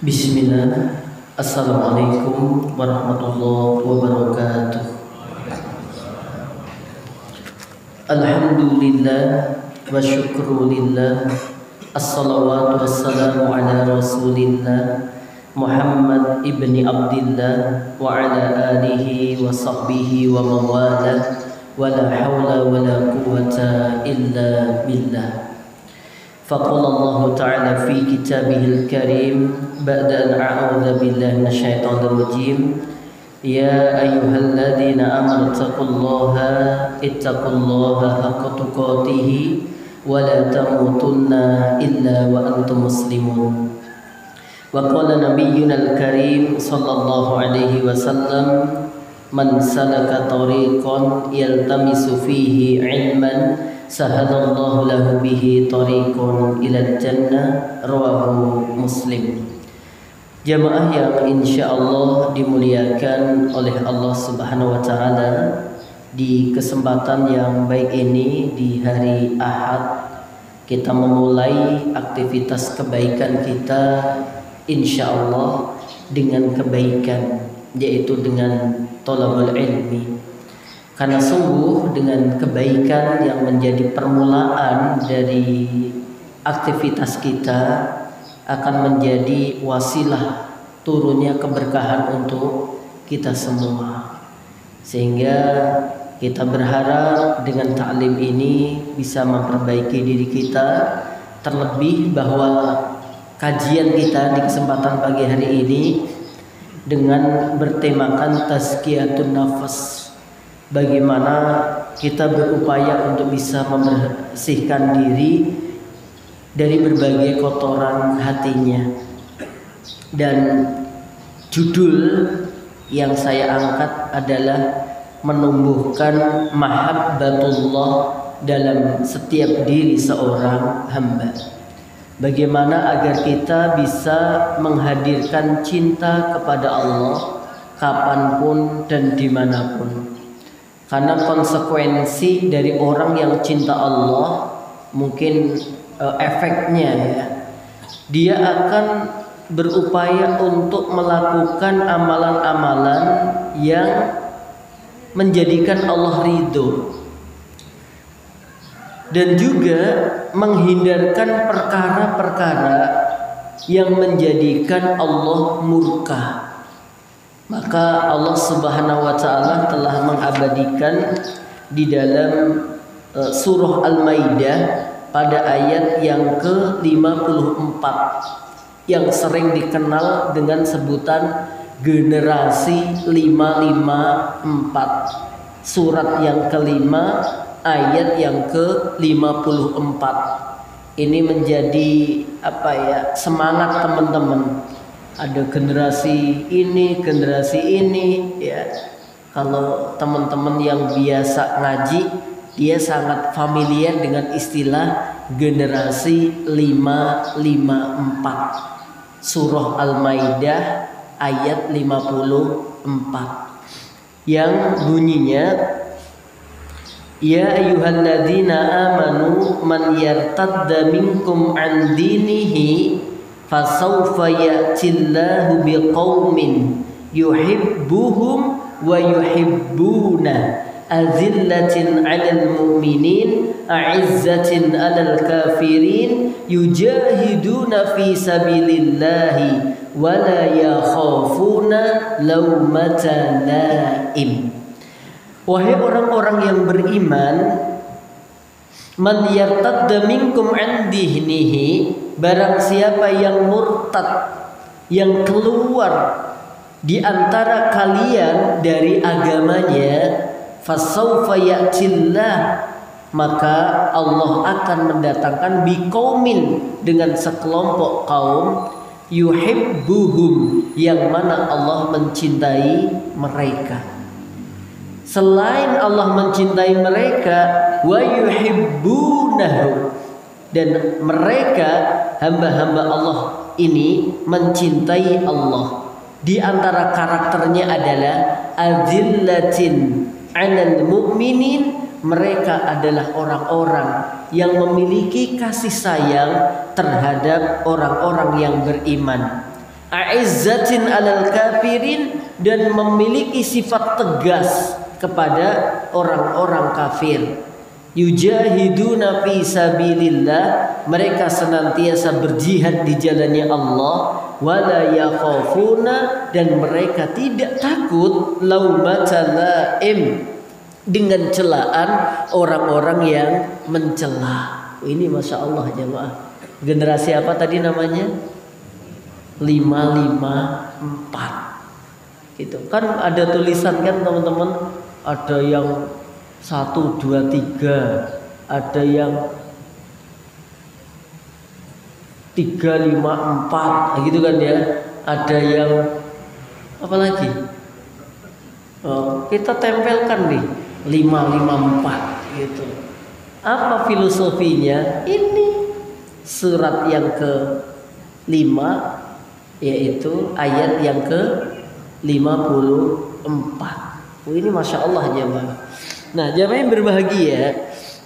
Bismillah. Assalamualaikum warahmatullahi wabarakatuh. Alhamdulillah wa syukrulillah. Assalawatu wassalamu ala rasulillah Muhammad ibni Abdillah wa ala alihi wa sahbihi wa mawala wa la hawla wa la quwwata illa billah. فقال الله تعالى في كتابه الكريم بعد أن أعوذ بالله من الشيطان الرجيم يا أيها الذين آمنوا اتقوا الله حق تقاته ولا تموتن إلا وأنتم مسلمون وقال نبينا الكريم صلى الله عليه وسلم من سلك طريقا يلتمس فيه علما sahalallahu lahu bihi tariqun ilal jannah, rawahu Muslim. Jamaah yang insyaallah dimuliakan oleh Allah Subhanahu wa taala, di kesempatan yang baik ini di hari Ahad kita memulai aktivitas kebaikan kita insyaallah dengan kebaikan, yaitu dengan thalabul ilmi. Karena sungguh dengan kebaikan yang menjadi permulaan dari aktivitas kita akan menjadi wasilah turunnya keberkahan untuk kita semua. Sehingga kita berharap dengan ta'lim ini bisa memperbaiki diri kita. Terlebih bahwa kajian kita di kesempatan pagi hari ini dengan bertemakan tazkiyatun nafas. Bagaimana kita berupaya untuk bisa membersihkan diri dari berbagai kotoran hatinya. Dan judul yang saya angkat adalah menumbuhkan mahabbatullah dalam setiap diri seorang hamba. Bagaimana agar kita bisa menghadirkan cinta kepada Allah kapanpun dan dimanapun. Karena konsekuensi dari orang yang cinta Allah mungkin efeknya ya, dia akan berupaya untuk melakukan amalan-amalan yang menjadikan Allah ridho, dan juga menghindarkan perkara-perkara yang menjadikan Allah murka. Maka Allah Subhanahu wa taala telah mengabadikan di dalam surah Al-Maidah pada ayat yang ke-54 yang sering dikenal dengan sebutan generasi 554. Surat yang kelima ayat yang ke-54. Ini menjadi semangat teman-teman. Ada generasi ini ya. Kalau teman-teman yang biasa ngaji, dia sangat familiar dengan istilah generasi 554. Surah Al-Maidah ayat 54 yang bunyinya ya ayyuhalladzina amanu man yartadda minkum an dinihi fasawfa ya'tillahu biqaumin yuhibbuhum wa yuhibbuna azillatin 'alal mu'minin a'izzatin 'alal kafirin yujahiduna fi sabilillahi wa la yakhafuna laumata laim. Wahai orang-orang yang beriman, man yartadda minkum 'an dinihi, barang siapa yang murtad, yang keluar di antara kalian dari agamanya, fasawfa ya'tillah, maka Allah akan mendatangkan biqaumin, dengan sekelompok kaum, yuhibbuhum, yang mana Allah mencintai mereka. Selain Allah mencintai mereka, wa yuhibbunahu, dan mereka hamba-hamba Allah ini mencintai Allah. Di antara karakternya adalah azillatin 'alal mu'minin, mereka adalah orang-orang yang memiliki kasih sayang terhadap orang-orang yang beriman. a'izzatin 'alal kafirin, dan memiliki sifat tegas kepada orang-orang kafir. Yujahiduna fi sabilillah, mereka senantiasa berjihad di jalannya Allah. Wala yakhafuna, dan mereka tidak takut laumata laim, dengan celaan orang-orang yang mencela. Ini Masya Allah jemaah. Generasi apa tadi namanya? 554. Gitu kan, ada tulisan kan teman-teman, ada yang 1, 2, 3, ada yang 3, 5, 4 gitu kan ya. Ada yang apa lagi? Kita tempelkan nih 5, 5, 4 gitu. Apa filosofinya? Ini surat yang ke-5, yaitu ayat yang ke-54. Ini Masya Allah jemaah. Nah, jemaah yang berbahagia,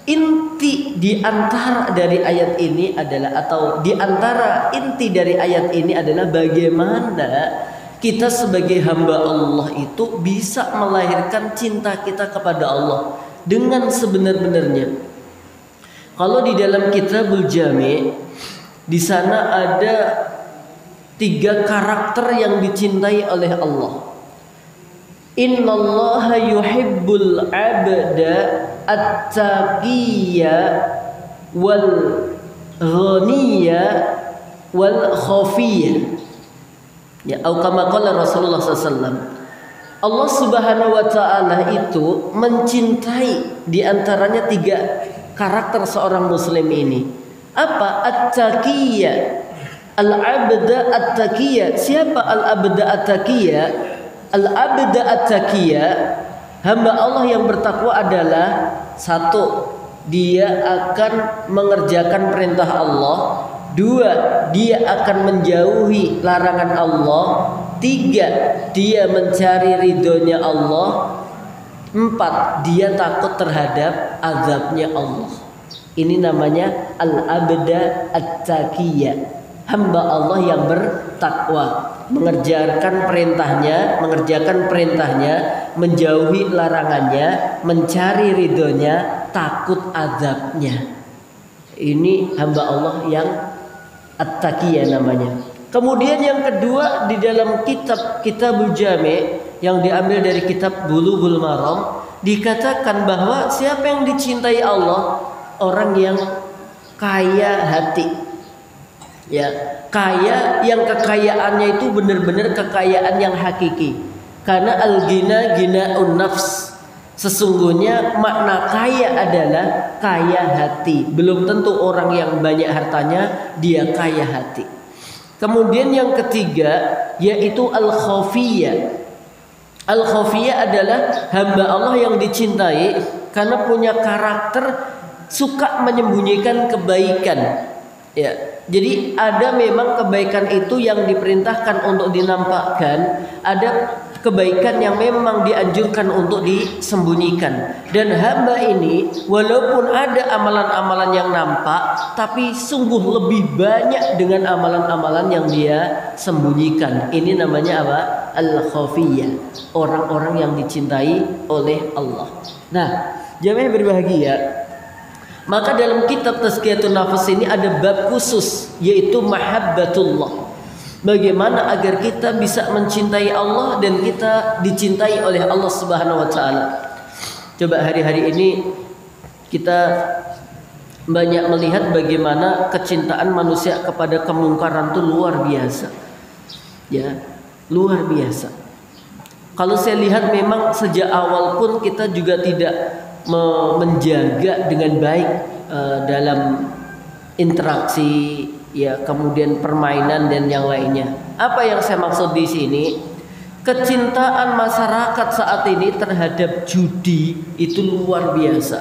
inti di antara dari ayat ini adalah, atau di antara inti dari ayat ini adalah bagaimana kita sebagai hamba Allah itu bisa melahirkan cinta kita kepada Allah dengan sebenar-benarnya. Kalau di dalam Kitabul Jami', di sana ada 3 karakter yang dicintai oleh Allah. Innallaha yuhibbul 'abda at-taqiyya wal ghaniyya wal khafiyya. Ya, atau kama qala Rasulullah SAW. Allah Subhanahu wa taala itu mencintai di antaranya 3 karakter seorang muslim ini. Apa? At-taqiyya, al-'abda at-taqiyya. Siapa al-'abda at-taqiyya? Al-'abda at-taqiyya, hamba Allah yang bertakwa adalah 1, dia akan mengerjakan perintah Allah. 2, dia akan menjauhi larangan Allah. 3, dia mencari ridhonya Allah. 4, dia takut terhadap azabnya Allah. Ini namanya al-'abda at-taqiyya, hamba Allah yang bertakwa, mengerjakan perintahnya, menjauhi larangannya, mencari ridhonya, takut azabnya. Ini hamba Allah yang at-taqiyya namanya. Kemudian yang kedua, di dalam Kitabul Jami' yang diambil dari kitab Bulughul Maram, dikatakan bahwa siapa yang dicintai Allah? Orang yang kaya hati. Ya, kaya yang kekayaannya itu benar-benar kekayaan yang hakiki. Karena al-ghina ghinaun nafs. Sesungguhnya makna kaya adalah kaya hati. Belum tentu orang yang banyak hartanya dia kaya hati. Kemudian yang ketiga yaitu al-khafiyah. Al-khafiyah adalah hamba Allah yang dicintai karena punya karakter suka menyembunyikan kebaikan. Ya, jadi ada memang kebaikan itu yang diperintahkan untuk dinampakkan, ada kebaikan yang memang dianjurkan untuk disembunyikan. Dan hamba ini walaupun ada amalan-amalan yang nampak, tapi sungguh lebih banyak dengan amalan-amalan yang dia sembunyikan. Ini namanya apa? Al-khafiyah, orang-orang yang dicintai oleh Allah. Nah, jamaah berbahagia, maka dalam kitab Tazkiyatun Nafas ini ada bab khusus, yaitu mahabbatullah. Bagaimana agar kita bisa mencintai Allah dan kita dicintai oleh Allah Subhanahu wa taala. Coba hari-hari ini kita banyak melihat bagaimana kecintaan manusia kepada kemungkaran itu luar biasa. Ya, luar biasa. Kalau saya lihat memang sejak awal pun kita juga tidak menjaga dengan baik dalam interaksi, ya, kemudian permainan dan yang lainnya. Apa yang saya maksud di sini? Kecintaan masyarakat saat ini terhadap judi itu luar biasa.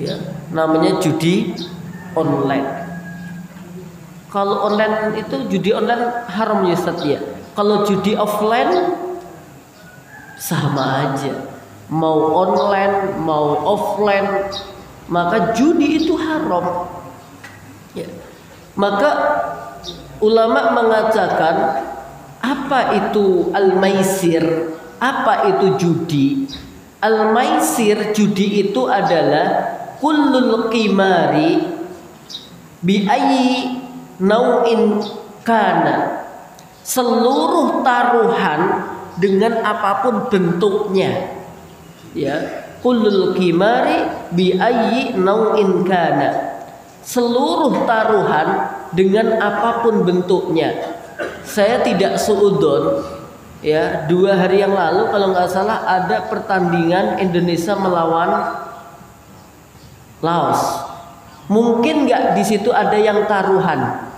Ya, namanya judi online. Kalau online itu judi online haram ya Ustaz ya. Kalau judi offline sama aja. Mau online, mau offline, maka judi itu haram. Ya. Maka ulama mengatakan Apa itu al-maisir? Apa itu judi? Al-maisir, judi itu adalah kullul qimari bi ayyi nau'in kana. Seluruh taruhan dengan apapun bentuknya. Ya, kullul qimari bi ayyi nau'in kana. Seluruh taruhan dengan apapun bentuknya. Saya tidak suudon, ya, 2 hari yang lalu kalau nggak salah ada pertandingan Indonesia melawan Laos. Mungkin nggak di situ ada yang taruhan?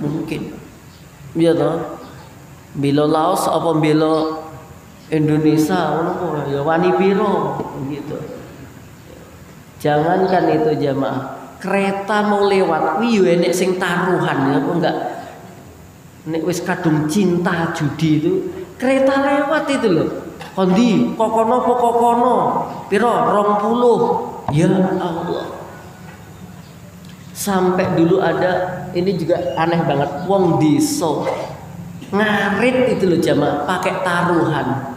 Mungkin, ya toh. Belo Laos apa belo Indonesia, ya wani piro gitu. Jangankan itu jamaah. Kereta mau lewat, wih enek sing taruhan ya apa enggak? Nek wis kadung cinta judi itu, kereta lewat itu loh. Kondi, kokono pokokono, piro 20. Ya Allah. Sampai dulu ada, ini juga aneh banget, wong diso ngarit itu loh jamaah, pakai taruhan.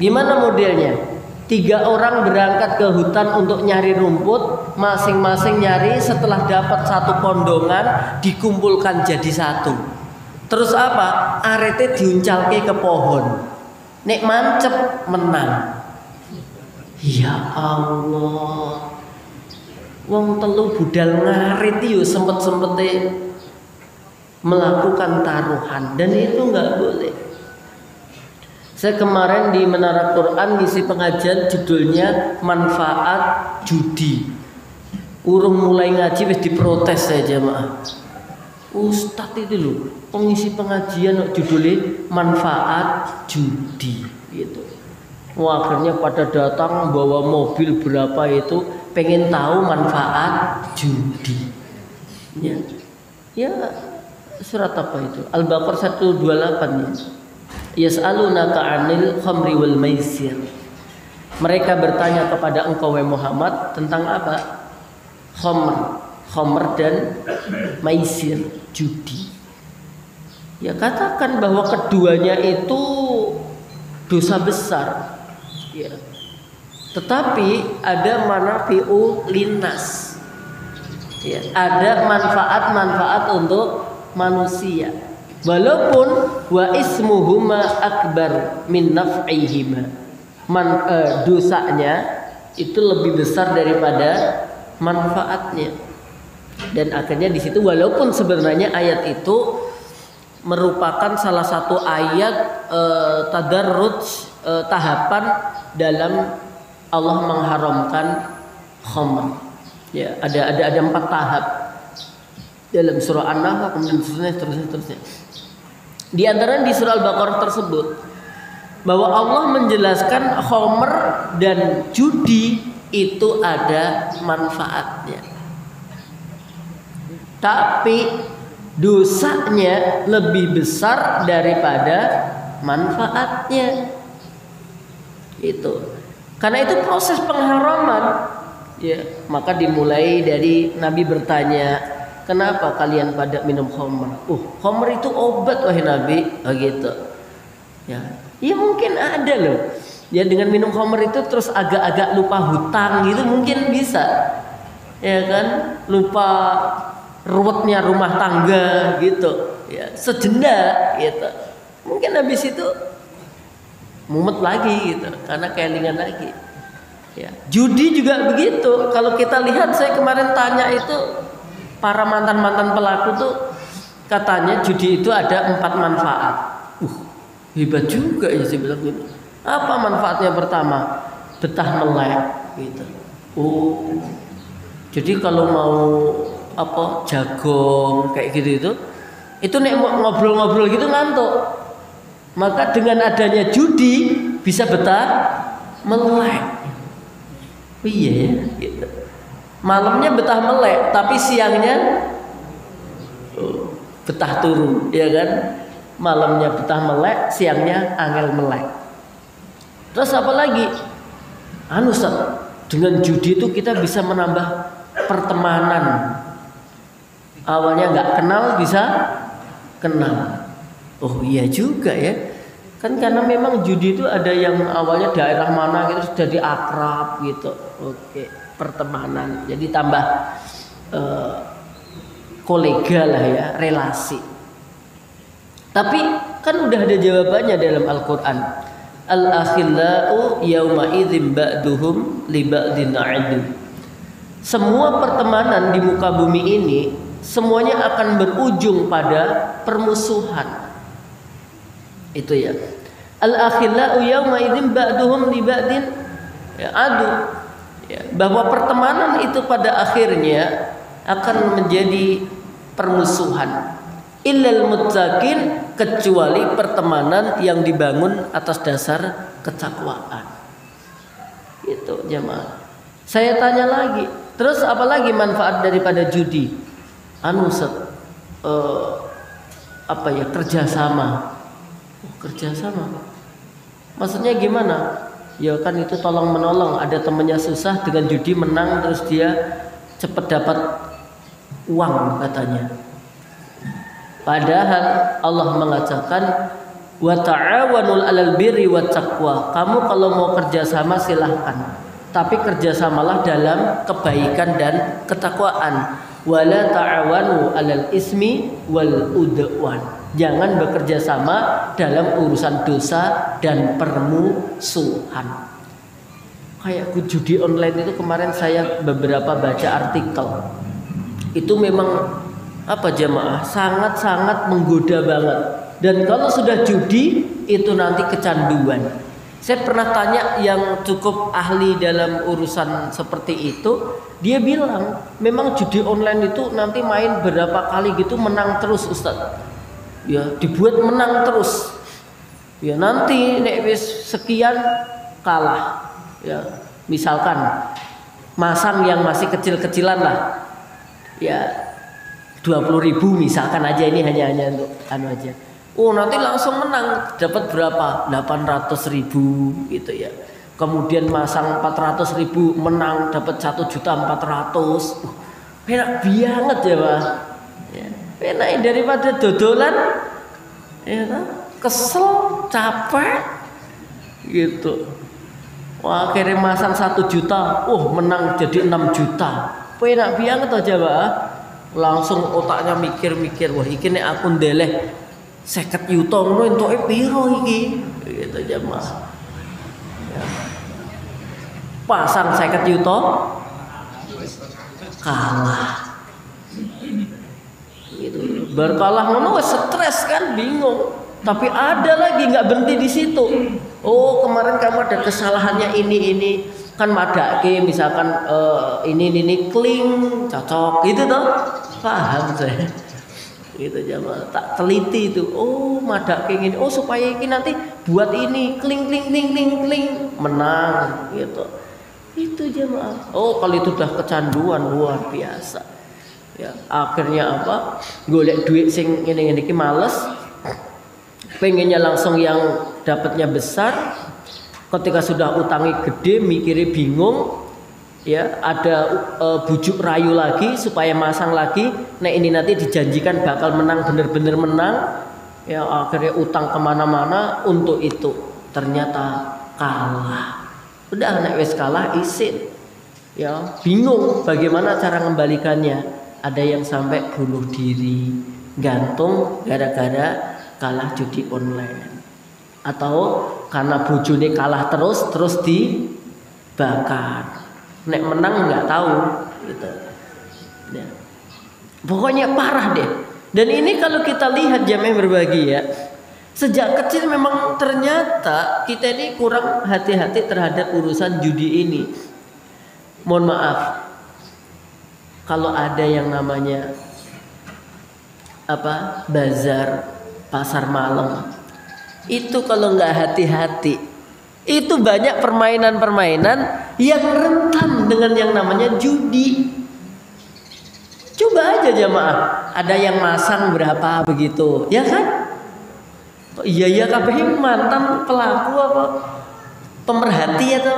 Gimana modelnya? 3 orang berangkat ke hutan untuk nyari rumput, masing-masing nyari, setelah dapat 1 pondongan dikumpulkan jadi 1. Terus apa? Arete diuncalke ke pohon. Nek mancep menang. Ya Allah. Wong telu budal ngarit yo sempet-sempete melakukan taruhan, dan itu nggak boleh. Saya kemarin di Menara Quran ngisi pengajian judulnya manfaat judi. Urung mulai ngaji wis diprotes saya jamaah. Ustadz itu loh, pengisi pengajian judulnya manfaat judi gitu. Wah, akhirnya pada datang bawa mobil berapa itu, pengen tahu manfaat judi. Ya, ya surat apa itu? Al-Baqarah 128 ya. Yas'alunaka 'anil khamri wal maisir. Mereka bertanya kepada engkau wahai Muhammad tentang apa? Khamr dan maisir, judi. Ya katakan bahwa keduanya itu dosa besar. Ya. Tetapi ada manafi'u linnas. Ya, ada manfaat-manfaat untuk manusia. Walaupun wa ismuhuma akbar min naf'ihima. Dosanya itu lebih besar daripada manfaatnya. Dan akhirnya di situ walaupun sebenarnya ayat itu merupakan salah satu ayat tadarruj, tahapan dalam Allah mengharamkan khamr. Ya, ada 4 tahap dalam surah An-Nahl, kemudian seterusnya. Di antara di surah Al-Baqarah tersebut bahwa Allah menjelaskan khamr dan judi itu ada manfaatnya. Tapi dosanya lebih besar daripada manfaatnya. Itu. Karena itu proses pengharaman. Ya, maka dimulai dari Nabi bertanya, kenapa kalian pada minum khamr? Khamr itu obat wahai Nabi. Gitu. Ya mungkin ada loh. Ya dengan minum khamr itu terus agak-agak lupa hutang gitu mungkin bisa. Ya kan? Lupa ruwetnya rumah tangga gitu. Ya, sejenak gitu. Mungkin habis itu mumet lagi gitu karena kelingan lagi. Ya, judi juga begitu. Kalau kita lihat, saya kemarin tanya itu para mantan-mantan pelaku tuh katanya judi itu ada 4 manfaat. Hebat juga ya saya bilang gitu. Apa manfaatnya pertama? Betah melek gitu. Jadi kalau mau apa jagong kayak gitu itu nek ngobrol-ngobrol gitu ngantuk. Maka dengan adanya judi bisa betah melek. Iya ya, gitu. Malamnya betah melek, tapi siangnya betah turu, ya kan? Malamnya betah melek, siangnya angel melek. Terus apa lagi? Ustaz, dengan judi itu kita bisa menambah pertemanan. Awalnya nggak kenal bisa Kenal. Oh iya juga ya. Kan karena memang judi itu ada yang awalnya daerah mana gitu jadi akrab gitu. Oke, pertemanan. Jadi tambah kolega lah ya, relasi. Tapi kan udah ada jawabannya dalam Al-Qur'an. Al-akhillau yauma idzin ba'duhum li ba'din adu. Semua pertemanan di muka bumi ini semuanya akan berujung pada permusuhan. Itu ya. Al-akhillau yauma idzin ba'duhum li ba'din adu. Ya, bahwa pertemanan itu pada akhirnya akan menjadi permusuhan. Illal muttaqin, kecuali pertemanan yang dibangun atas dasar ketakwaan. Itu jemaah. Saya tanya lagi, terus apalagi manfaat daripada judi? Kerjasama. Kerjasama. Maksudnya gimana? Ya kan itu tolong menolong. Ada temannya susah, dengan judi menang, terus dia cepat dapat uang katanya. Padahal Allah mengatakan wa ta'awanul 'alal birri wat taqwa. Kamu kalau mau kerjasama silahkan, tapi kerjasamalah dalam kebaikan dan ketakwaan. Wala ta'awanu 'alal ismi wal udwan. Jangan bekerja sama dalam urusan dosa dan permusuhan. Kayak judi online itu kemarin saya beberapa baca artikel. Itu memang jemaah sangat-sangat menggoda banget. Dan kalau sudah judi itu nanti kecanduan. Saya pernah tanya yang cukup ahli dalam urusan seperti itu, dia bilang memang judi online itu nanti main berapa kali gitu menang terus Ustaz. Ya dibuat menang terus. Ya nanti nek wis sekian kalah. Ya misalkan masang yang masih kecil-kecilan lah. Ya 20.000 misalkan aja, ini hanya untuk aja. Oh nanti langsung menang, dapat berapa? 800.000 gitu ya. Kemudian masang 400.000 menang dapat 1.400.000. Enak banget ya Pak. Ya, enak daripada dodolan. Ya kan? Kesel, capek gitu. Wah akhirnya masang 1 juta, menang jadi 6 juta. Enak banget aja Pak. Langsung otaknya mikir-mikir, wah iki nek aku ndeleh 50 yuta ngono entuke piro iki gitu jemaah. Ya. Pasang 50 yuta kalah. Gitu. Berkalah ngono wis stres kan, bingung. Tapi ada lagi nggak berhenti di situ. Oh kemarin kamu ada kesalahannya ini kan madake misalkan ini kling cocok gitu toh, paham saya gitu jamaah. Tak teliti itu, oh madake ini, oh supaya ini nanti buat ini kling menang gitu. Itu jamaah. Oh kalau itu udah kecanduan luar biasa ya. Akhirnya golek duit sing ngene iki males, pengennya langsung yang dapatnya besar. Ketika sudah utangi gede, mikirnya bingung, ya ada bujuk rayu lagi supaya masang lagi. Nah ini nanti dijanjikan bakal menang, bener-bener menang. Ya akhirnya utang kemana-mana untuk itu, ternyata kalah. Udah nek wis kalah isin, ya bingung bagaimana cara mengembalikannya. Ada yang sampai bunuh diri, gantung gara-gara kalah judi online. Atau karena bojone kalah terus dibakar. Nek menang nggak tahu gitu. Ya. Pokoknya parah deh. Dan ini kalau kita lihat jamaah berbagi ya, sejak kecil memang ternyata kita ini kurang hati-hati terhadap urusan judi ini. Mohon maaf, kalau ada yang namanya bazar pasar malam, itu kalau nggak hati-hati, itu banyak permainan-permainan yang rentan dengan yang namanya judi. Coba aja jamaah, ada yang masang berapa begitu, ya kan? Oh, iya kabeh mantan pelaku apa pemerhati atau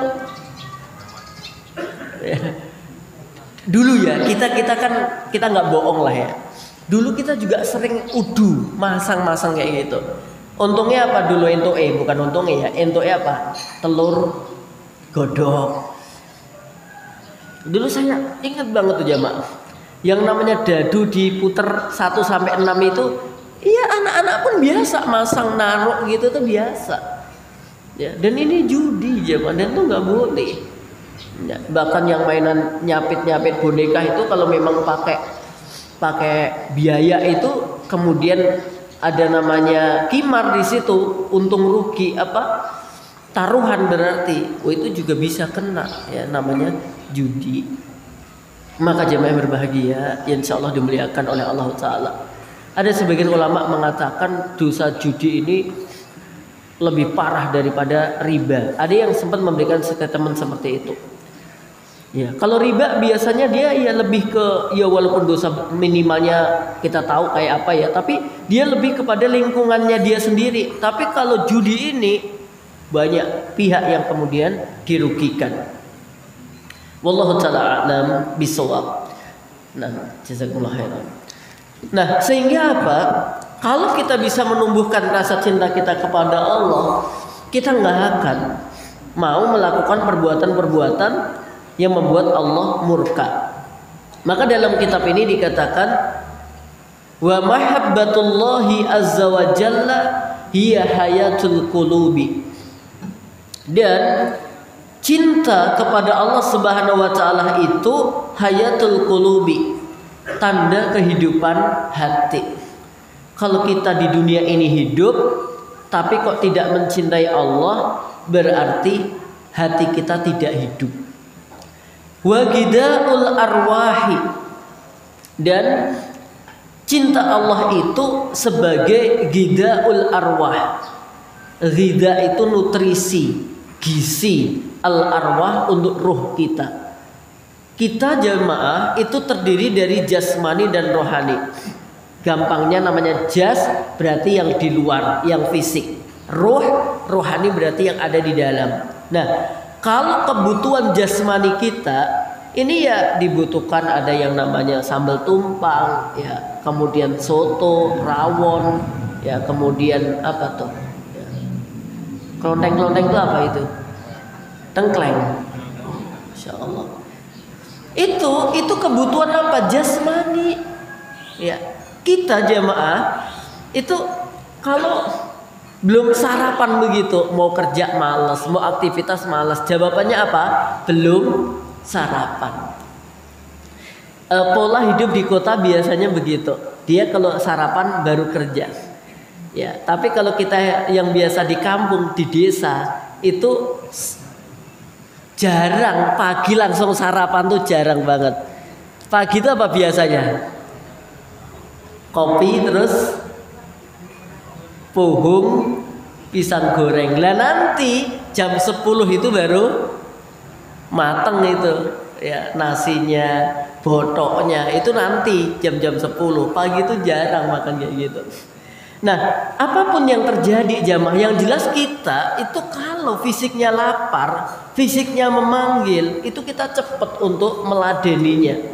dulu ya kita kan nggak bohong lah ya. Dulu kita juga sering udu, masang-masang kayak gitu. Untungnya apa dulu entoke? Bukan untungnya ya, entoke apa? Telur godok. Dulu saya ingat banget tuh jamaah. Yang namanya dadu diputer 1 sampai 6 itu, iya anak-anak pun biasa masang narok gitu tuh biasa. Ya, dan ini judi jamaah, dan tuh nggak boleh. Ya, bahkan yang mainan nyapit-nyapit boneka itu kalau memang pakai biaya itu kemudian ada namanya kimar di situ, untung rugi apa taruhan berarti, itu juga bisa kena ya namanya judi. Maka jemaah yang berbahagia yang insya Allah dimuliakan oleh Allah Ta'ala, ada sebagian ulama mengatakan dosa judi ini lebih parah daripada riba. Ada yang sempat memberikan statement seperti itu. Ya, kalau riba biasanya dia ya lebih ke ya walaupun dosa minimalnya kita tahu kayak apa ya, tapi dia lebih kepada lingkungannya dia sendiri. Tapi kalau judi ini banyak pihak yang kemudian dirugikan. Wallahu ta'ala a'lam bishawab. Nah, jazakumullah khairan. Nah, sehingga apa? Kalau kita bisa menumbuhkan rasa cinta kita kepada Allah, kita nggak akan mau melakukan perbuatan-perbuatan yang membuat Allah murka. Maka dalam kitab ini dikatakan wa mahabbatullahi azza wa jalla hiya hayatul qulubi. Dan cinta kepada Allah Subhanahu wa taala itu hayatul qulubi, tanda kehidupan hati. Kalau kita di dunia ini hidup tapi kok tidak mencintai Allah, berarti hati kita tidak hidup. Wa gidaul arwahi, dan cinta Allah itu sebagai gidaul arwah. Gida itu nutrisi, gizi, al arwah untuk ruh kita. Kita jamaah itu terdiri dari jasmani dan rohani. Gampangnya namanya jas berarti yang di luar, yang fisik. Rohani berarti yang ada di dalam. Nah, kalau kebutuhan jasmani kita ini ya dibutuhkan ada yang namanya sambal tumpang, ya, kemudian soto, rawon, ya, kemudian apa tuh? Ya. Klonteng-klonteng itu apa itu? Tengkleng. Masya Allah. Itu kebutuhan apa? Jasmani. Ya, kita jamaah itu kalau belum sarapan begitu, mau kerja malas, mau aktivitas malas, jawabannya apa? Belum sarapan. Pola hidup di kota biasanya begitu. Dia kalau sarapan baru kerja. Ya, tapi kalau kita yang biasa di kampung, di desa itu jarang pagi langsung sarapan tuh jarang banget. Pagi itu apa biasanya? Kopi terus pohong, pisang goreng. Lah nanti jam 10 itu baru mateng itu ya, nasinya, botoknya itu nanti jam-jam 10. Pagi itu jarang makan kayak gitu. Nah, apapun yang terjadi jamaah, yang jelas kita itu kalau fisiknya lapar, fisiknya memanggil, itu kita cepat untuk meladeninya.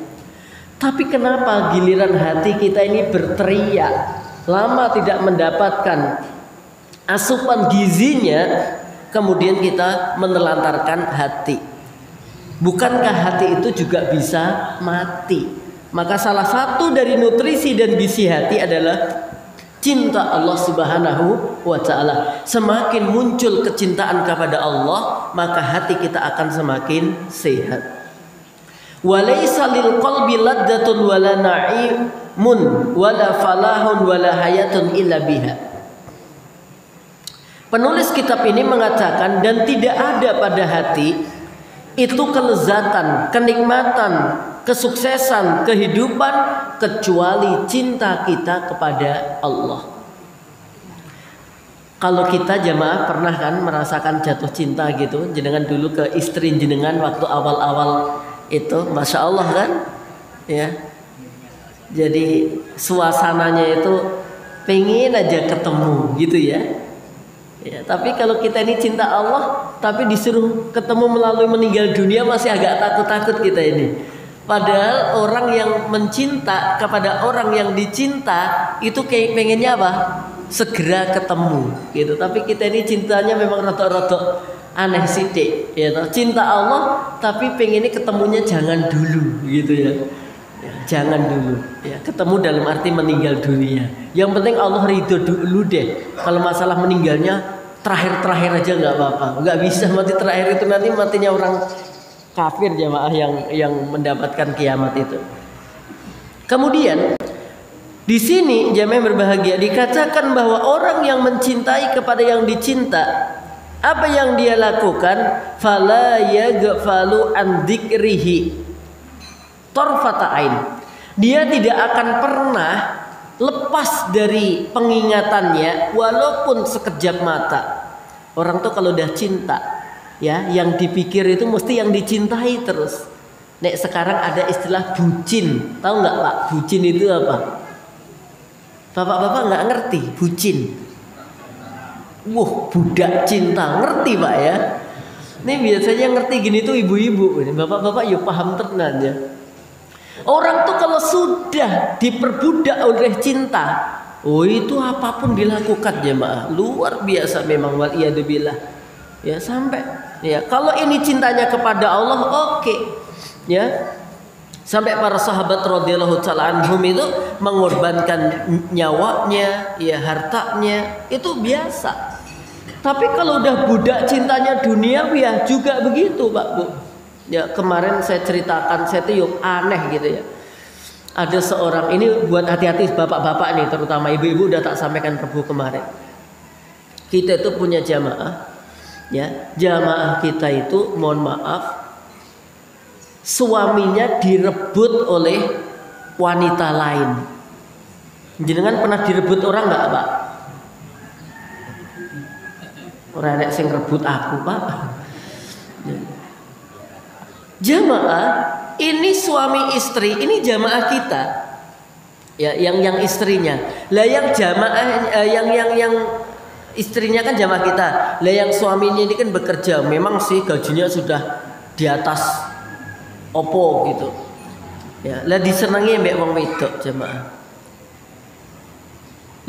Tapi kenapa giliran hati kita ini berteriak, lama tidak mendapatkan asupan gizinya, kemudian kita menelantarkan hati? Bukankah hati itu juga bisa mati? Maka salah satu dari nutrisi dan gizi hati adalah cinta Allah Subhanahu wa ta'ala. Semakin muncul kecintaan kepada Allah, maka hati kita akan semakin sehat. Walaysa lil qalbi laddatun wala na'imun wala falahun wala hayatun illa biha. Penulis kitab ini mengatakan, dan tidak ada pada hati itu kelezatan, kenikmatan, kesuksesan, kehidupan kecuali cinta kita kepada Allah. Kalau kita jamaah pernah kan merasakan jatuh cinta gitu, jenengan dulu ke istri jenengan waktu awal-awal itu, masya Allah kan, ya. Jadi suasananya itu pengen aja ketemu gitu ya. Ya, tapi kalau kita ini cinta Allah, tapi disuruh ketemu melalui meninggal dunia masih agak takut-takut kita ini. Padahal orang yang mencinta kepada orang yang dicinta itu kayak pengennya apa? Segera ketemu gitu. Tapi kita ini cintanya memang rada-rada aneh sidik ya toh. Cinta Allah tapi pengennya ketemunya jangan dulu gitu ya. Jangan dulu ya, ketemu dalam arti meninggal dunia. Yang penting Allah ridho dulu deh. Kalau masalah meninggalnya terakhir aja nggak apa-apa. Nggak bisa mati terakhir, itu nanti matinya orang kafir jamaah yang mendapatkan kiamat itu. Kemudian di sini jamaah berbahagia dikatakan bahwa orang yang mencintai kepada yang dicinta, apa yang dia lakukan? Fala yaghfalu an dzikrihi tarfata ain. Dia tidak akan pernah lepas dari pengingatannya walaupun sekejap mata. Orang tuh kalau udah cinta ya, yang dipikir itu mesti yang dicintai terus. Nek sekarang ada istilah bucin. Tahu nggak Pak? Bucin itu apa? Bapak-bapak nggak ngerti bucin. Wah, budak cinta. Ngerti Pak ya? Ini biasanya ngerti gini tuh ibu-ibu. Bapak-bapak yuk paham tenan ya. Orang tuh kalau sudah diperbudak oleh cinta, oh itu apapun dilakukan jemaah. Luar biasa memang, waliyadzubillah. Ya sampai ya kalau ini cintanya kepada Allah, oke. Ya. Sampai para sahabat radhiyallahu taala anhum itu mengorbankan nyawanya, ya hartanya, itu biasa. Tapi kalau udah budak cintanya duniawi ya juga begitu, Pak Bu. Ya kemarin saya ceritakan, saya tuh aneh gitu ya. Ada seorang, ini buat hati-hati bapak-bapak nih, terutama ibu-ibu udah tak sampaikan Rabu kemarin. Kita itu punya jamaah, ya jamaah kita itu mohon maaf, suaminya direbut oleh wanita lain. Jenengan pernah direbut orang nggak Pak? Orang ada sing rebut aku Pak. Jamaah ini suami istri, ini jamaah kita, ya yang istrinya. Lah yang jamaah yang istrinya kan jamaah kita. Lah yang suaminya ini kan bekerja, memang sih gajinya sudah di atas opo gitu. Ya, lah disenengi mbek wong wedok jamaah.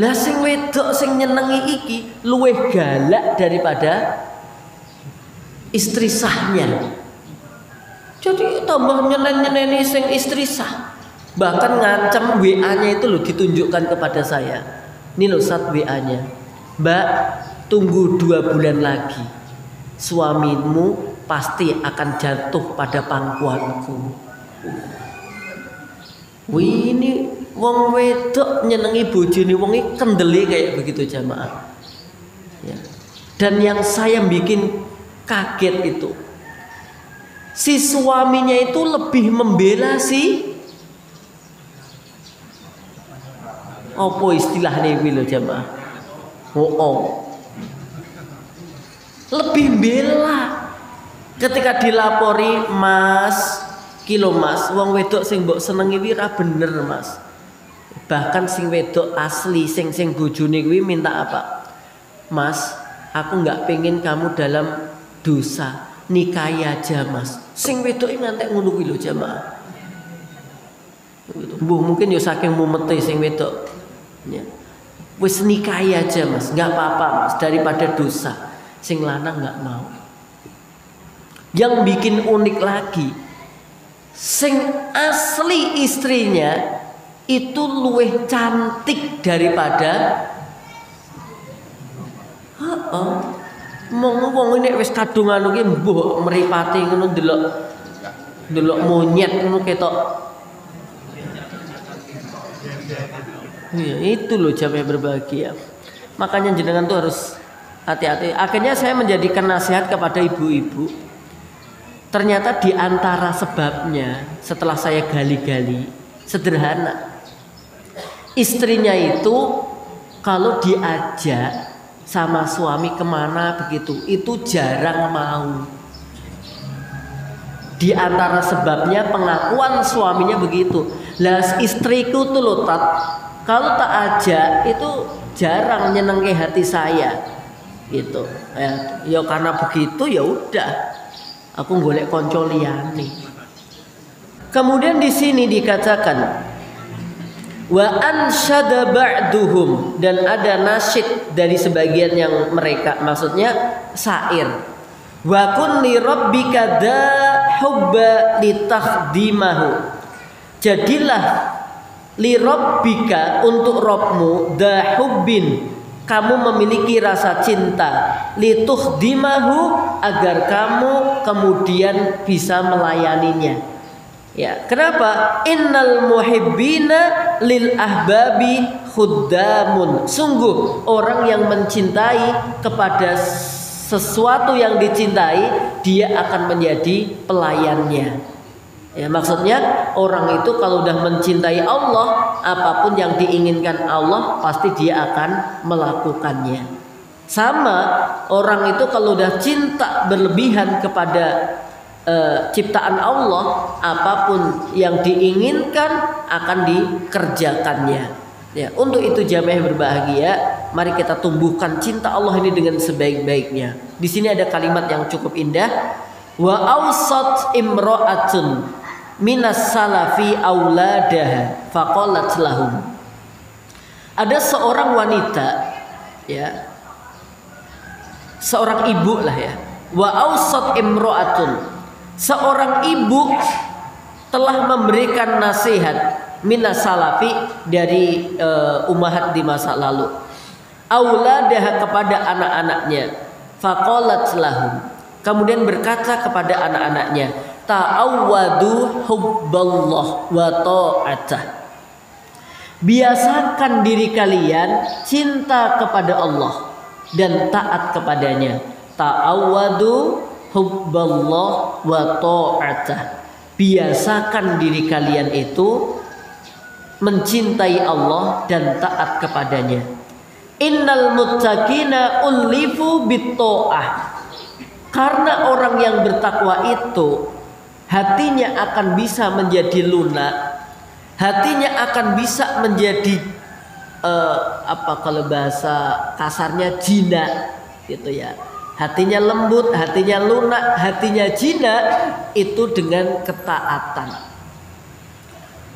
Lah sing wedok sing nyenengi iki luwih galak daripada istri sahnya. Jadi tambah nyenen-nyeneni sing istri sah. Bahkan ngancam WA-nya itu loh ditunjukkan kepada saya. Ini loh sat WA-nya. Mbak, tunggu 2 bulan lagi. Suamimu pasti akan jatuh pada pangkuanku. Wih, ini wong wedok nyenengi bojone wong iki kendele kayak begitu jamaah. Ya. Dan yang saya bikin kaget itu, si suaminya itu lebih membela si apa istilahnya iki lho jamaah. Lebih bela ketika dilapori, Mas, kilo Mas, wong wedok sing mbok senengi kuwi ra bener Mas. Bahkan sing wedok asli sing bojone kuwi minta apa? Mas, aku nggak pengen kamu dalam dosa, nikahi aja Mas. Sing wedoke ngantek ngono kuwi lho jamaah. Mbuh mungkin ya saking mumete sing wedok. Ya. Wis nikahi aja Mas, nggak apa-apa Mas, daripada dosa. Sing lanang nggak mau. Yang bikin unik lagi, sing asli istrinya itu luwih cantik daripada wong ini wis kadungan iki mbuh mripate ngono ndelok monyet ngono ketok. Iya, itu loh jamaah berbahagia. Makanya jenengan tuh harus hati-hati. Akhirnya saya menjadikan nasihat kepada ibu-ibu. Ternyata di antara sebabnya setelah saya gali-gali sederhana. Istrinya itu kalau diajak sama suami kemana begitu, itu jarang mau. Di antara sebabnya pengakuan suaminya begitu. Lah istriku tuh loh Tat, kalau tak ajak itu jarang nyenengke hati saya gitu. Ya karena begitu ya udah, aku golek konco liyane. Kemudian di sini dikatakan wa ansyada ba'duhum, dan ada nasyid dari sebagian yang mereka, maksudnya syair. Wa kun li rabbika da hubba litakhdimahu, jadilah li rabbika untuk Rabbmu da hubbin, kamu memiliki rasa cinta, litukhdimahu, agar kamu kemudian bisa melayaninya. Ya, kenapa? Innal muhibbina lil ahbabi khuddamun. Sungguh orang yang mencintai kepada sesuatu yang dicintai, dia akan menjadi pelayannya. Ya, maksudnya orang itu kalau udah mencintai Allah, apapun yang diinginkan Allah pasti dia akan melakukannya. Sama orang itu kalau udah cinta berlebihan kepada ciptaan Allah, apapun yang diinginkan akan dikerjakannya. Ya, untuk itu jamaah berbahagia, mari kita tumbuhkan cinta Allah ini dengan sebaik-baiknya. Di sini ada kalimat yang cukup indah. Wa awsat imra'atun minas salafi auladaha faqalat lahum. Ada seorang wanita, ya, seorang ibu lah ya. Wa awsat imra'atun, seorang ibu telah memberikan nasihat minas salafi, dari ummahat di masa lalu, auladaha, kepada anak-anaknya, faqalat lahum, kemudian berkata kepada anak-anaknya, ta'awwadu hubballah wa ta'atah, biasakan diri kalian cinta kepada Allah dan taat kepadanya. Ta'awwadu hubballah wa ta'atah, biasakan diri kalian itu mencintai Allah dan taat kepadanya. Innal muttaqina ulifu bitta'ah, karena orang yang bertakwa itu hatinya akan bisa menjadi lunak, hatinya akan bisa menjadi kalau bahasa kasarnya jinak gitu ya. Hatinya lembut, hatinya lunak, hatinya jinak, itu dengan ketaatan.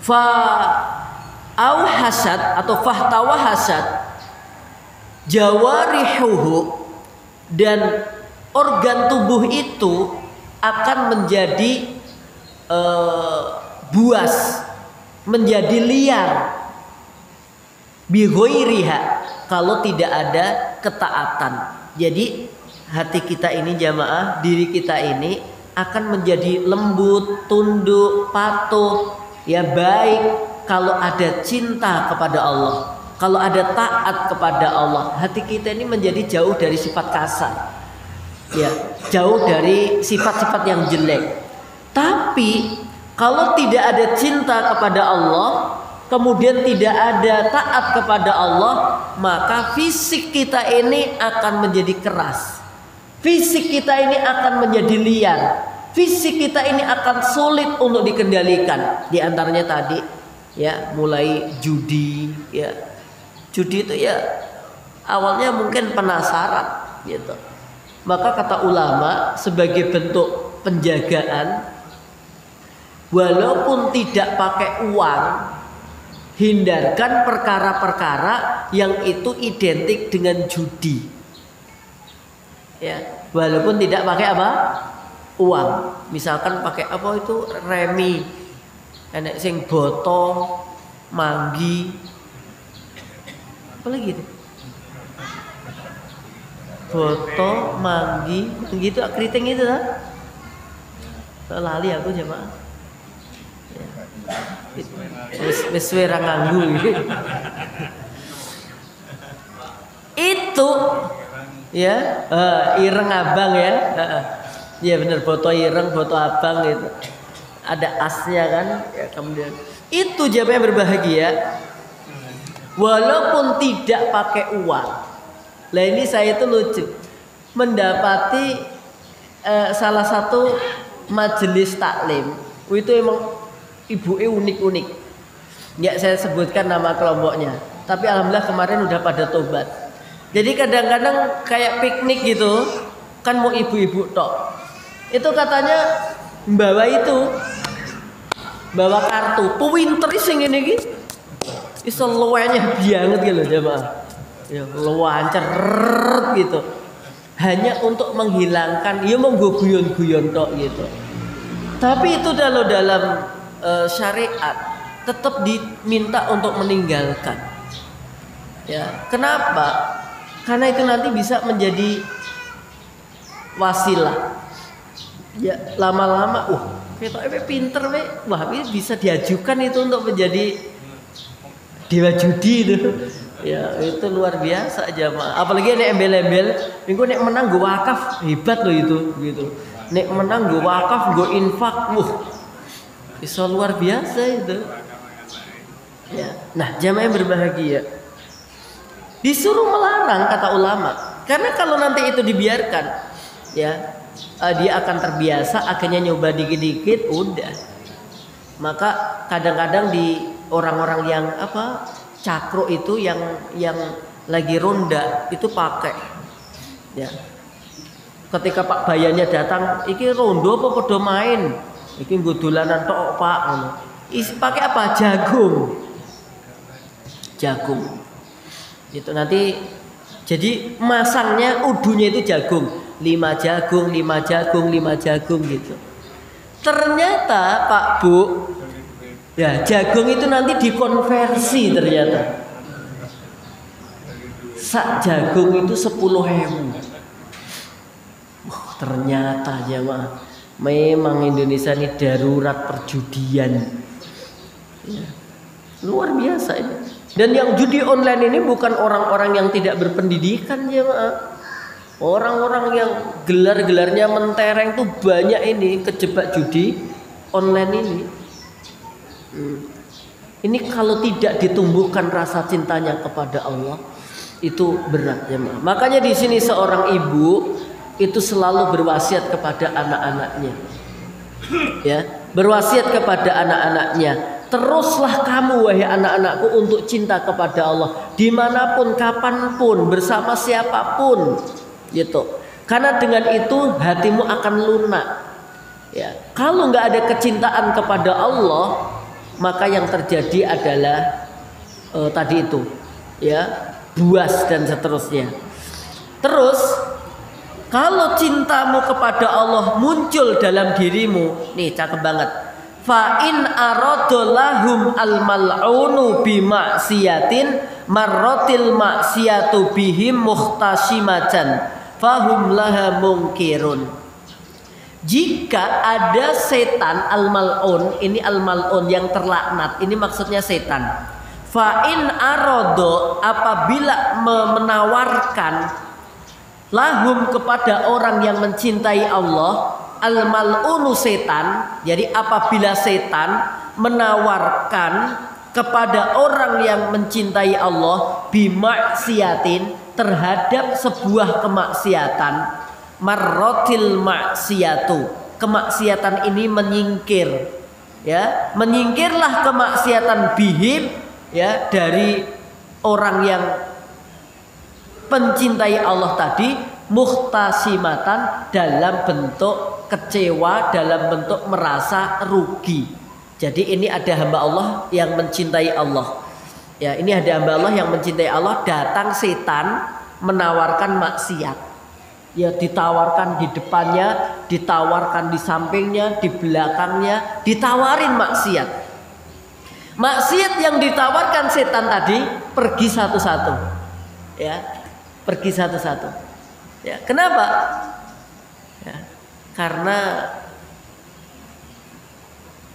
Fa'auhasat atau fahtawahasat jawarihuhu, dan organ tubuh itu akan menjadi buas, menjadi liar, bighairiha, kalau tidak ada ketaatan. Jadi hati kita ini jamaah, diri kita ini akan menjadi lembut, tunduk, patuh, ya baik kalau ada cinta kepada Allah, kalau ada taat kepada Allah. Hati kita ini menjadi jauh dari sifat kasar, ya, jauh dari sifat-sifat yang jelek. Tapi kalau tidak ada cinta kepada Allah, kemudian tidak ada taat kepada Allah, maka fisik kita ini akan menjadi keras. Fisik kita ini akan menjadi liar. Fisik kita ini akan sulit untuk dikendalikan. Di antaranya tadi, ya, mulai judi, ya. Judi itu ya awalnya mungkin penasaran, gitu. Maka kata ulama, sebagai bentuk penjagaan, walaupun tidak pakai uang, hindarkan perkara-perkara yang itu identik dengan judi. Ya, walaupun tidak pakai apa? Uang. Misalkan pakai apa itu? Remi. Enek sing boto, manggi. Apa lagi itu? Boto, manggi, gitu keriting itu lah. Lali aku jemaah. Ya. Wis ra nganggu gitu. Itu ya, ireng abang ya. Iya benar, boto ireng, boto abang itu. Ada asnya kan, ya, kemudian itu jamaah berbahagia. Walaupun tidak pakai uang. Lah ini saya itu lucu, mendapati salah satu majelis taklim. Itu emang ibunya unik-unik. Ya saya sebutkan nama kelompoknya. Tapi alhamdulillah kemarin udah pada tobat. Jadi kadang-kadang kayak piknik gitu, kan mau ibu-ibu tok. Itu katanya membawa itu bawa kartu, pinter sing ngene iki. Iso luwenya banget gitu loh jamaah. Ya lancar gitu. Hanya untuk menghilangkan, ya monggo guyon-guyon tok gitu. Tapi itu dalam syariat tetap diminta untuk meninggalkan. Ya, kenapa? Karena itu nanti bisa menjadi wasilah. Ya, lama-lama, kita pinter wah ini bisa diajukan itu untuk menjadi dewa judi itu. Ya itu luar biasa aja Mak. Apalagi nek embel-embel, minggu nek menang gue wakaf hebat loh itu gitu. Nek menang gue wakaf gue infak, bisa luar biasa itu. Ya. Nah jamaah yang berbahagia disuruh melarang kata ulama, karena kalau nanti itu dibiarkan, ya dia akan terbiasa, akhirnya nyoba dikit-dikit, udah. Maka kadang-kadang di orang-orang yang cakro itu yang lagi ronda itu pakai ya ketika Pak Bayannya datang iki rondo apa podo main iki nggo dolanan tok Pak ngono pakai apa jagung itu nanti jadi masangnya udunya itu jagung 5 jagung gitu ternyata Pak Bu ya jagung itu nanti dikonversi ternyata. Sak jagung itu 10.000. Ternyata jemaah memang Indonesia ini darurat perjudian. Ya. Luar biasa ini. Dan yang judi online ini bukan orang-orang yang tidak berpendidikan jemaah. Orang-orang yang gelar-gelarnya mentereng tuh banyak ini kejebak judi online ini. Ini kalau tidak ditumbuhkan rasa cintanya kepada Allah itu berat ya. Makanya di sini seorang ibu itu selalu berwasiat kepada anak-anaknya. Ya, berwasiat kepada anak-anaknya. Teruslah kamu wahai anak-anakku untuk cinta kepada Allah dimanapun, kapanpun, bersama siapapun, gitu. Karena dengan itu hatimu akan lunak. Ya, kalau nggak ada kecintaan kepada Allah, maka yang terjadi adalah tadi itu ya buas dan seterusnya. Terus kalau cintamu kepada Allah muncul dalam dirimu, nih cakep banget. Fa in aradallahum al mal'unu bi maksiatin marratil maksiatu bihim muhtasimatan fahum laha munkirun. Jika ada setan al-mal'un, ini al-mal'un yang terlaknat, ini maksudnya setan. Fa'in arodo apabila menawarkan lahum kepada orang yang mencintai Allah, al-mal'unu setan. Jadi apabila setan menawarkan kepada orang yang mencintai Allah bimaksiatin terhadap sebuah kemaksiatan. Marrotil maksiatu, kemaksiatan ini menyingkir, ya menyingkirlah kemaksiatan bihim, ya dari orang yang pencintai Allah tadi, muhtasimatan dalam bentuk kecewa, dalam bentuk merasa rugi. Jadi ini ada hamba Allah yang mencintai Allah, ya ini ada hamba Allah yang mencintai Allah, datang setan menawarkan maksiat. Ya ditawarkan di depannya, ditawarkan di sampingnya, di belakangnya, ditawarin maksiat. Maksiat yang ditawarkan setan tadi pergi satu-satu. Ya, pergi satu-satu. Ya, kenapa? Ya, karena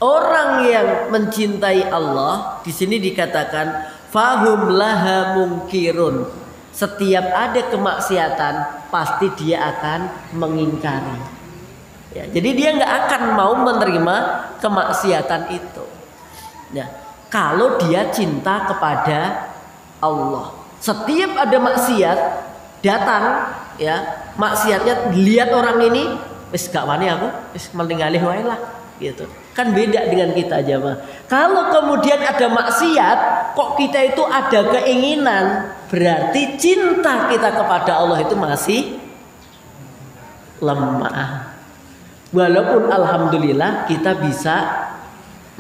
orang yang mencintai Allah di sini dikatakan fahum laha munkirun. Setiap ada kemaksiatan pasti dia akan mengingkari. Ya, jadi dia nggak akan mau menerima kemaksiatan itu. Ya, kalau dia cinta kepada Allah, setiap ada maksiat datang, ya maksiatnya lihat orang ini, wis gak wani aku, wis melingalih wae lah, gitu. Kan beda dengan kita aja mah. Kalau kemudian ada maksiat, kok kita itu ada keinginan, berarti cinta kita kepada Allah itu masih lemah. Walaupun alhamdulillah kita bisa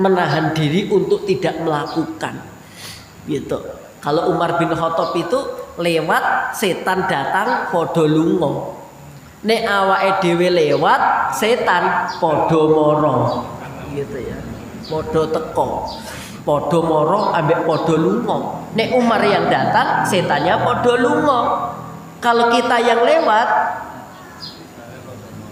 menahan diri untuk tidak melakukan. Gitu. Kalau Umar bin Khattab itu lewat setan datang podo lunga. Nek awake dhewe lewat setan podo moro. Gitu ya. Podo teko. Podo moro ambek podo lunga. Nek Umar yang datang setannya podo lunga. Kalau kita yang lewat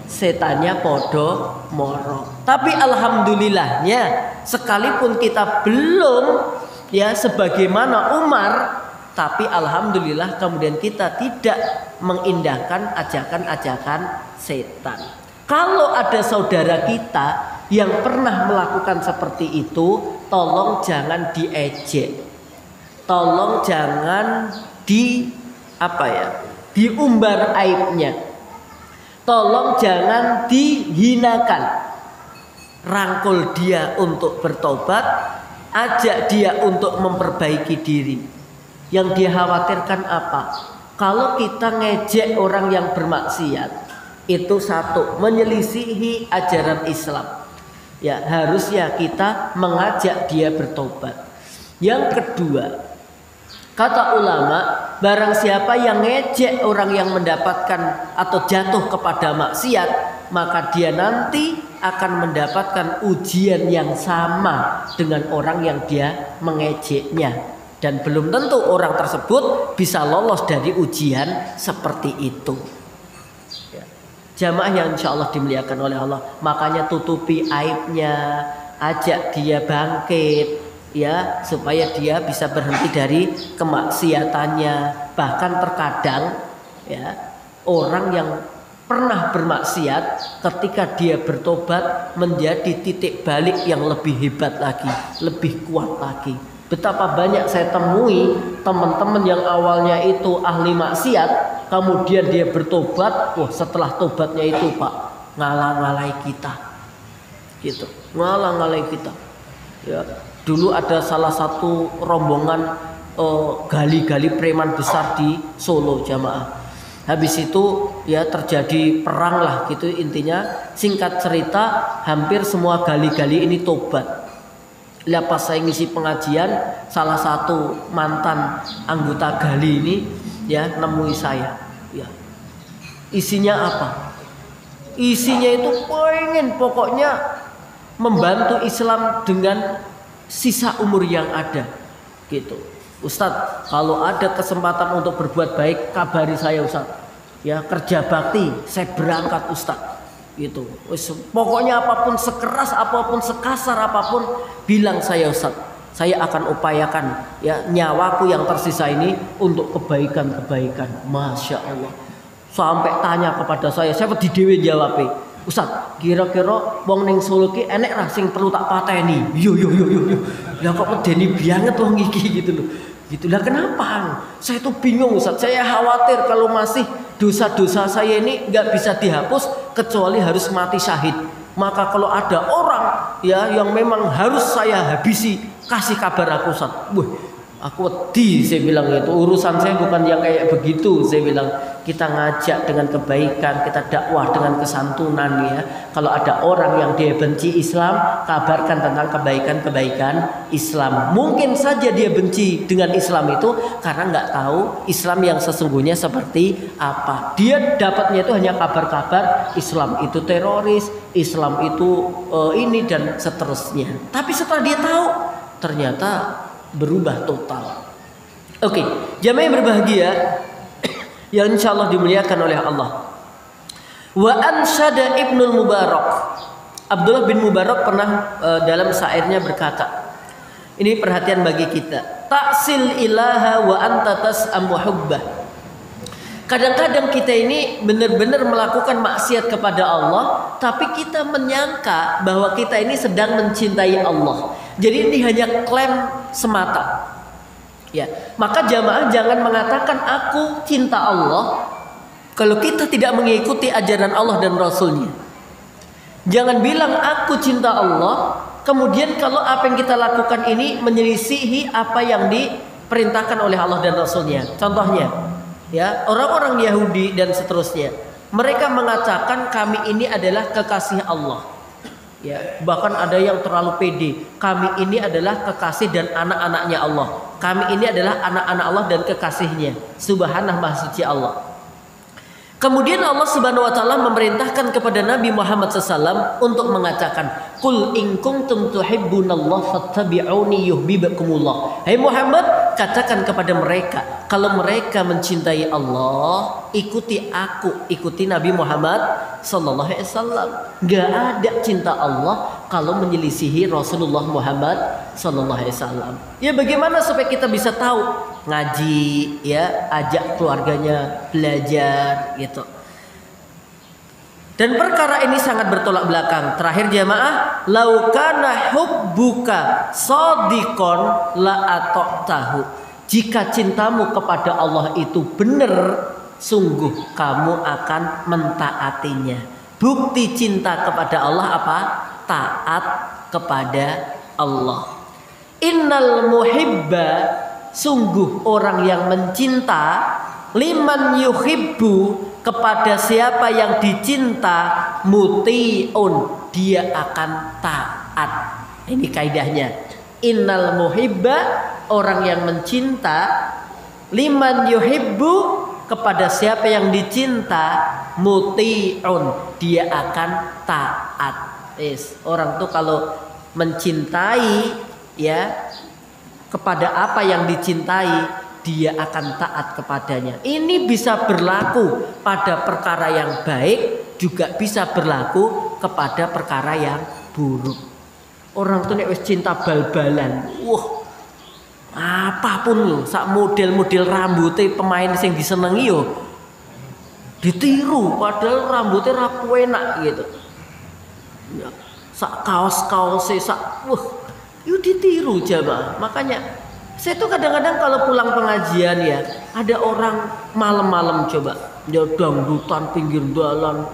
setannya podo moro. Tapi alhamdulillahnya sekalipun kita belum ya sebagaimana Umar, tapi alhamdulillah kemudian kita tidak mengindahkan ajakan-ajakan setan. Kalau ada saudara kita yang pernah melakukan seperti itu, tolong jangan diejek. Tolong jangan diumbar aibnya. Tolong jangan dihinakan. Rangkul dia untuk bertobat, ajak dia untuk memperbaiki diri. Yang dia khawatirkan apa? Kalau kita ngejek orang yang bermaksiat, itu satu, menyelisihi ajaran Islam. Ya, harusnya kita mengajak dia bertobat. Yang kedua, kata ulama, barang siapa yang ngejek orang yang mendapatkan atau jatuh kepada maksiat, maka dia nanti akan mendapatkan ujian yang sama dengan orang yang dia mengejeknya. Dan belum tentu orang tersebut bisa lolos dari ujian seperti itu. Ya. Jamaah yang insya Allah dimuliakan oleh Allah, makanya tutupi aibnya, ajak dia bangkit, ya, supaya dia bisa berhenti dari kemaksiatannya. Bahkan terkadang ya, orang yang pernah bermaksiat ketika dia bertobat menjadi titik balik yang lebih hebat lagi, lebih kuat lagi. Betapa banyak saya temui teman-teman yang awalnya itu ahli maksiat, kemudian dia bertobat, wah setelah tobatnya itu Pak, ngalah-ngalahi kita. Gitu, ngalah-ngalahi kita. Ya, dulu ada salah satu rombongan gali-gali preman besar di Solo jamaah. Habis itu ya terjadi perang lah gitu intinya. Singkat cerita hampir semua gali-gali ini tobat. Lah pas saya ngisi pengajian, salah satu mantan anggota gali ini ya nemui saya. Ya. Isinya apa? Isinya itu pengen pokoknya membantu Islam dengan sisa umur yang ada. Gitu. Ustadz, kalau ada kesempatan untuk berbuat baik, kabari saya Ustadz. Ya, kerja bakti, saya berangkat Ustadz. Gitu. Pokoknya apapun, sekeras apapun, sekasar apapun, bilang saya Ustadz. Saya akan upayakan ya nyawaku yang tersisa ini untuk kebaikan-kebaikan. Masya Allah. Sampai tanya kepada saya di dewe jawab, Ustadz, kira-kira wong ning Solo ki enek ra sing perlu tak pateni. Yo. Lah kok medeni banget wong iki gitu loh. Gitulah kenapa? Saya tuh bingung Ustaz. Saya khawatir kalau masih dosa-dosa saya ini nggak bisa dihapus kecuali harus mati syahid. Maka kalau ada orang ya yang memang harus saya habisi, kasih kabar aku Ustaz. Wah, aku wedi saya bilang itu. Urusan saya bukan yang kayak begitu. Saya bilang kita ngajak dengan kebaikan, kita dakwah dengan kesantunan ya. Kalau ada orang yang dia benci Islam, kabarkan tentang kebaikan-kebaikan Islam. Mungkin saja dia benci dengan Islam itu karena nggak tahu Islam yang sesungguhnya seperti apa. Dia dapatnya itu hanya kabar-kabar Islam itu teroris, Islam itu ini dan seterusnya. Tapi setelah dia tahu, ternyata berubah total. Oke, jamaah yang berbahagia yang insyaallah dimuliakan oleh Allah. Wa ansyada Ibnul Mubarak. Abdullah bin Mubarak pernah dalam syairnya berkata, ini perhatian bagi kita. Ta'sil ilaha wa anta tas'am wa hubbah. Kadang-kadang kita ini benar-benar melakukan maksiat kepada Allah, tapi kita menyangka bahwa kita ini sedang mencintai Allah. Jadi ini hanya klaim semata. Ya, maka jamaah jangan mengatakan aku cinta Allah kalau kita tidak mengikuti ajaran Allah dan Rasulnya. Jangan bilang aku cinta Allah, kemudian kalau apa yang kita lakukan ini menyelisihi apa yang diperintahkan oleh Allah dan Rasulnya. Contohnya, ya orang-orang Yahudi dan seterusnya, mereka mengatakan kami ini adalah kekasih Allah. Ya, bahkan ada yang terlalu pede. Kami ini adalah kekasih dan anak-anaknya Allah. Kami ini adalah anak-anak Allah dan kekasihnya. Subhanallah, maha suci Allah. Kemudian Allah Subhanahu wa taala memerintahkan kepada Nabi Muhammad SAW untuk mengatakan, "Qul in kuntum tuhibbunallaha fattabi'uni yuhibbukumullah." Hai Muhammad, katakan kepada mereka, kalau mereka mencintai Allah, ikuti aku, ikuti Nabi Muhammad sallallahu alaihi wasallam. Enggak ada cinta Allah kalau menyelisihi Rasulullah Muhammad sallallahu alaihi wasallam. Ya bagaimana supaya kita bisa tahu? Ngaji, ya, ajak keluarganya belajar gitu. Dan perkara ini sangat bertolak belakang. Terakhir jamaah, laukana hubbuka shadiqon la ata'tahu. Jika cintamu kepada Allah itu benar, sungguh kamu akan mentaatinya. Bukti cinta kepada Allah apa? Taat kepada Allah. Innal muhibba, sungguh orang yang mencinta, liman yuhibbu, kepada siapa yang dicinta, muti'un, dia akan taat. Ini kaidahnya. Innal muhibba, orang yang mencinta, liman yuhibbu, kepada siapa yang dicinta, muti'un, dia akan taat. Orang tuh kalau mencintai, ya, kepada apa yang dicintai, dia akan taat kepadanya. Ini bisa berlaku pada perkara yang baik, juga bisa berlaku kepada perkara yang buruk. Orang tuh nek wis cinta bal-balan, wah, apapun yo, sak model-model rambutnya pemain sing disenengi yo ditiru, padahal rambutnya rapi enak gitu. Ya, sak kaos-kaosnya sak, wah, yuk ditiru jamaah. Makanya saya tuh kadang-kadang kalau pulang pengajian ya, ada orang malam-malam coba ya dangdutan pinggir jalan.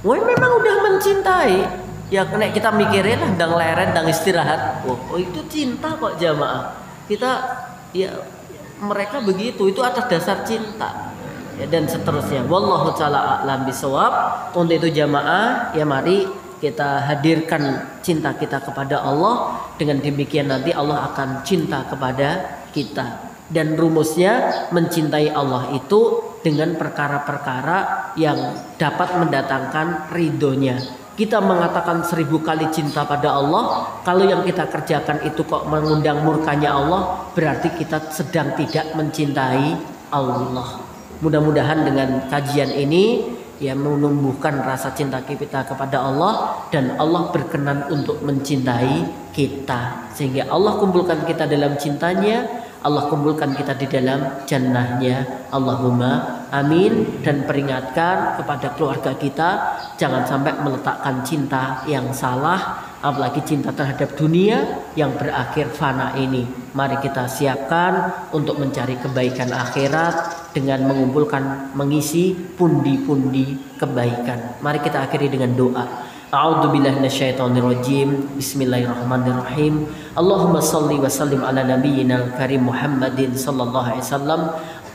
Wah, memang udah mencintai. Ya kena kita mikirin lah, dang leren, dang istirahat. Oh itu cinta kok jamaah. Kita ya mereka begitu, itu atas dasar cinta. Ya, dan seterusnya. Wallahu taala a'lam bishawab. Untuk itu jamaah, ya mari kita hadirkan cinta kita kepada Allah. Dengan demikian nanti Allah akan cinta kepada kita. Dan rumusnya mencintai Allah itu dengan perkara-perkara yang dapat mendatangkan ridhonya. Kita mengatakan 1000 kali cinta pada Allah, kalau yang kita kerjakan itu kok mengundang murkanya Allah, berarti kita sedang tidak mencintai Allah. Mudah-mudahan dengan kajian ini ya menumbuhkan rasa cinta kita kepada Allah, dan Allah berkenan untuk mencintai kita, sehingga Allah kumpulkan kita dalam cintanya, Allah kumpulkan kita di dalam jannahnya. Allahumma amin. Dan peringatkan kepada keluarga kita, jangan sampai meletakkan cinta yang salah, apalagi cinta terhadap dunia yang berakhir fana ini. Mari kita siapkan untuk mencari kebaikan akhirat dengan mengumpulkan, mengisi pundi-pundi kebaikan. Mari kita akhiri dengan doa. A'udzubillahi minasyaitonirrajim. Bismillahirrahmanirrahim. Allahumma shalli wa sallim ala nabiyyina karim Muhammadin sallallahu alaihi wasallam.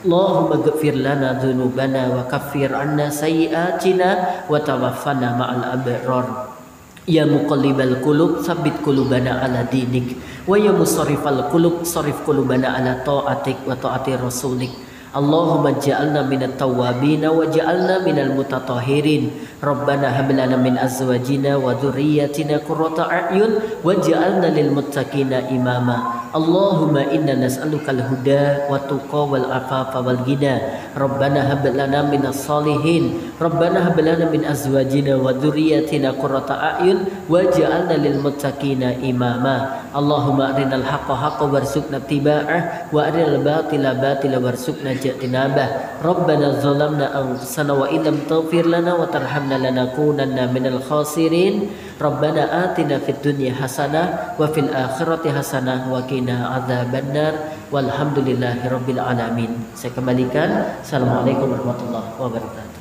Allahumma ighfir lana dzunubana wa kaffir 'anna sayyi'atina wa tawaffana ma'al abrar. Ya muqallibal qulub tsabbit qulubana ala dinik, wa ya musarrifal qulub sarrif qulubana ala ta'atik wa ta'ati rasulik. Allahumma ja'alna minat tawwabin wa ja'alna minal mutatahhirin. Rabbana hab lana min azwajina wa dhurriyyatina qurrata a'yun waj'alna lil muttaqina imama. Allahumma inna nas'alukal huda wa tuqa wal afafa wal ghina. Rabbana hab lana minas solihin. Rabbana hab lana min azwajina wa dhurriyyatina qurrata a'yun waj'alna lil muttaqina imama. Allahumma arinal haqqa haqqan warzuqna ittiba'ah wa arinal batila batila warzuqna ijtinabah. Rabbana zalamna anfusana wa illam taghfir lana wa tarhamna lanakunanna minal khasirin. Rabbana atina fid dunya hasanah wa fil akhirati hasanah wa qina adzabannar. Walhamdulillahi rabbil alamin. Saya kembalikan. Assalamualaikum warahmatullahi wabarakatuh.